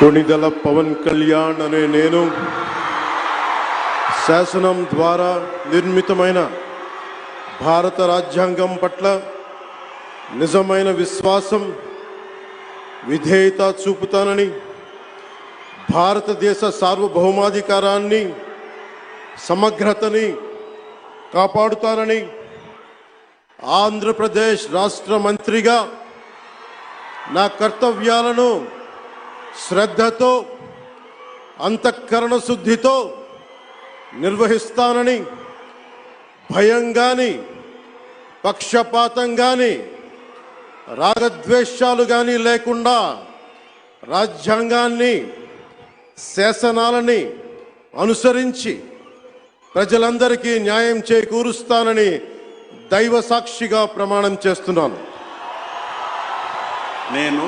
కొణిదెల పవన్ కళ్యాణ్ అనే నేను శాసనం ద్వారా నిర్మితమైన భారత రాజ్యాంగం పట్ల నిజమైన విశ్వాసం విధేయత చూపుతానని, భారతదేశ సార్వభౌమాధికారాన్ని సమగ్రతని కాపాడుతానని, ఆంధ్రప్రదేశ్ రాష్ట్ర మంత్రిగా నా కర్తవ్యాలను శ్రద్ధతో అంతఃకరణ శుద్ధితో నిర్వహిస్తానని, భయం గాని పక్షపాతం గాని రాగద్వేషాలు గాని లేకుండా రాజ్యాంగాన్ని శాసనాలని అనుసరించి ప్రజలందరికీ న్యాయం చేకూరుస్తానని దైవ సాక్షిగా ప్రమాణం చేస్తున్నాను. నేను